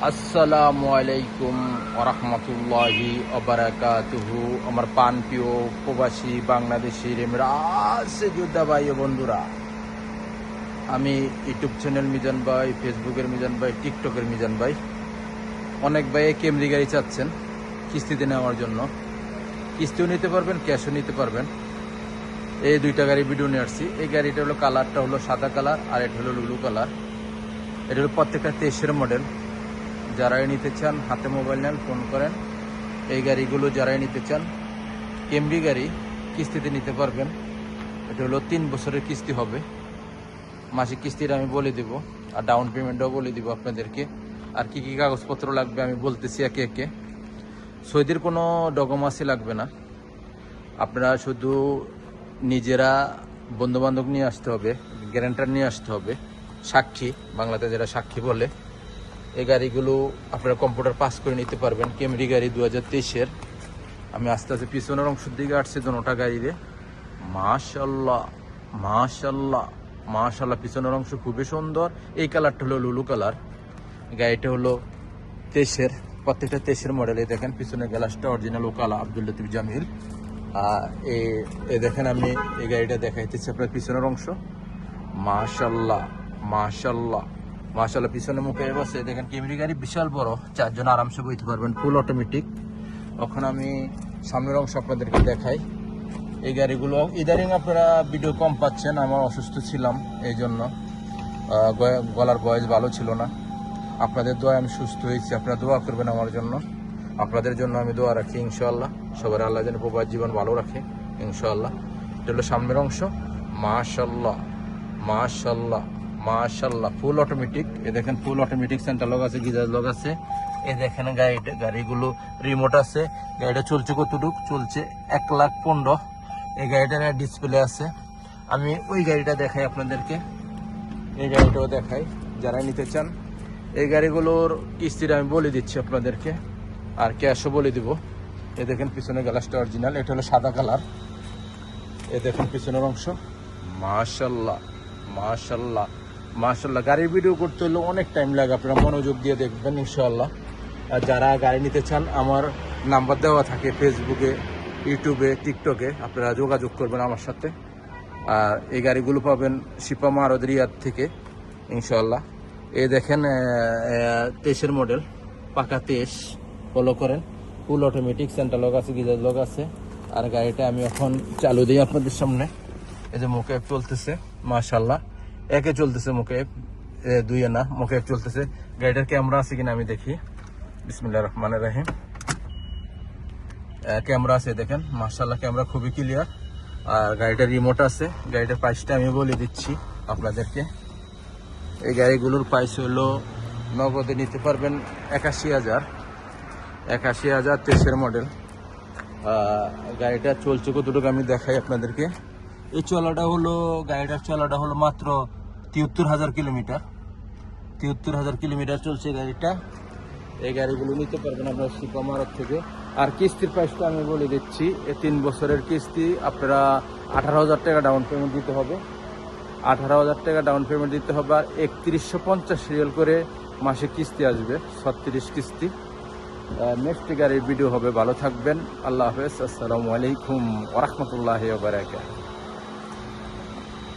আসসালামু আলাইকুম ওরহমতুল্লাহি ওবারাকাতুহু। আমার প্রিয় প্রবাসী বাংলাদেশি যোদ্ধা ভাই ও বন্ধুরা, আমি ইউটিউব চ্যানেল মিজান ভাই, ফেসবুকের মিজান ভাই, টিকটকের মিজান ভাই। অনেক ভাই কেমরি গাড়ি চাচ্ছেন কিস্তিতে নেওয়ার জন্য। কিস্তিও নিতে পারবেন, ক্যাশও নিতে পারবেন। এই দুইটা গাড়ি ভিডিও নিয়ে আসছি। এই গাড়িটা হলো কালারটা হলো সাদা কালার, আর এটা হলো ব্লু কালার। এটা হলো প্রত্যেকটা 23-এর মডেল। যারাই নিতে চান হাতে মোবাইল নেন, ফোন করেন। এই গাড়িগুলো যারাই নিতে চান কেমরি গাড়ি কিস্তিতে নিতে পারবেন। এটা হলো 3 বছরের কিস্তি হবে। মাসিক কিস্তিটা আমি বলে দিব, আর ডাউন পেমেন্টটাও বলে দিব আপনাদেরকে। আর কি কি কাগজপত্র লাগবে আমি বলতেছি একে একে। সৌদির কোনো ডকুমেন্টসই লাগবে না, আপনারা শুধু নিজেরা বন্ধুবান্ধব নিয়ে আসতে হবে, গ্যারান্টার নিয়ে আসতে হবে, সাক্ষী, বাংলাতে যেটা সাক্ষী বলে। এই গাড়িগুলো আপনারা কম্পিউটার পাস করে নিতে পারবেন। কেমরি গাড়ি 2023-এর। আমি আস্তে আস্তে পিছনের অংশের দিকে আসছি দুটা গাড়িরে। মাশাল্লাহ মাশাল্লাহ মাশাল্লাহ, পিছনের অংশ খুবই সুন্দর। এই কালারটা হলো লুলু কালার। গাড়িটা হলো 23-এর, প্রত্যেকটা 23-এর মডেল। এই দেখেন পিছনের গ্লাসটা অরিজিনাল ওকালা আব্দুল লতিফ জামিল। এই দেখেন আমি এই গাড়িটা দেখাইতেছি আপনার পিছনের অংশ। মাশাল্লাহ মাশাল্লাহ মাশাল্লাহ, পিছনে মুখে বসে দেখেন কেমরি গাড়ি বিশাল বড়, 4 জন আরামসে বইতে পারবেন, ফুল অটোমেটিক। এখন আমি সামনের অংশ আপনাদেরকে দেখাই। এই গাড়িগুলো ইদারিং আপনারা ভিডিও কম পাচ্ছেন, আমার অসুস্থ ছিলাম, এই জন্য গলার ভয়েস ভালো ছিল না। আপনাদের দোয়ায় আমি সুস্থ হয়েছি, আপনারা দোয়া করবেন আমার জন্য। আপনাদের জন্য আমি দোয়া রাখি ইনশাআল্লাহ। সবার আল্লাহ যেন প্রবাস জীবন ভালো রাখে ইনশাআল্লাহ। এটা হলো সামনের অংশ। মাশাল্লাহ মাশাল্লাহ মাশাল্লাহ, ফুল অটোমেটিক। এ দেখেন ফুল অটোমেটিক, সেন্টার লক আছে, গিজার লক আছে। এ দেখেন গাড়িগুলো রিমোট আছে। গাড়িটা চলছে কতটুক? চলছে 1,15,000। এই গাড়িটার ডিসপ্লে আছে। আমি ওই গাড়িটা দেখাই আপনাদেরকে, এই গাড়িটাও দেখাই যারা নিতে চান। এই গাড়িগুলোর কিস্তিটা আমি বলে দিচ্ছি আপনাদেরকে, আর ক্যাশও বলে দিব। এ দেখেন পিছনে গ্লাসটা অরিজিনাল। এটা হলো সাদা কালার। এ দেখেন পিছনের অংশ। মাশাল্লাহ মাশাল্লাহ মাশাল্লাহ, গাড়ির ভিডিও করতে হলে অনেক টাইম লাগে, আপনারা মনোযোগ দিয়ে দেখবেন ইনশাআল্লাহ। আর যারা গাড়ি নিতে চান আমার নাম্বার দেওয়া থাকে ফেসবুকে, ইউটিউবে, টিকটকে, আপনারা যোগাযোগ করবেন আমার সাথে। আর এই গাড়িগুলো পাবেন শিপা মারদ রিয়াদ থেকে ইনশাআল্লাহ। এই দেখেন 23-এর মডেল, পাকা 23, ফলো করেন। ফুল অটোমেটিক, সেন্টার লক আছে, গিজার লক আছে। আর গাড়িটা আমি এখন চালু দিই আপনাদের সামনে। এই যে মুকেব চলতেছে মাশাল্লাহ, একে চলতেছে মুকেব, দুইয়ে না, মুকেব চলতেছে। গাড়িটার ক্যামেরা আছে কিনা আমি দেখি। বিসমিল্লাহির রহমানির রহিম। ক্যামেরা আছে দেখেন মাশাল্লাহ, ক্যামেরা খুবই ক্লিয়ার। আর গাড়িটার রিমোট আছে। গাড়িটার প্রাইসটা আমি বলে দিচ্ছি আপনাদেরকে। এই গাড়িগুলোর প্রাইস হলো নগদে নিতে পারবেন 81,000। 81,000, 23-এর মডেল। গাড়িটা চলছে কতটুকু আমি দেখাই আপনাদেরকে। এই গাড়িটার চলাটা হলো মাত্র 73,000 কিলোমিটার। 73,000 কিলোমিটার চলছে গাড়িটা। এই গাড়িগুলো নিতে পারবেন আপনার শিপা মারদ থেকে। আর কিস্তির প্রাইসটা আমি বলে দিচ্ছি। 3 বছরের কিস্তি, আপনারা 18,000 টাকা ডাউন পেমেন্ট দিতে হবে। 18,000 টাকা ডাউন পেমেন্ট দিতে হবে। আর 3150 রিয়াল করে মাসে কিস্তি আসবে, 36 কিস্তি। নেক্সট গাড়ির ভিডিও হবে। ভালো থাকবেন, আল্লাহ হাফেজ, আসসালামু আলাইকুম ওয়া রাহমাতুল্লাহি ওয়া বারাকাতুহু।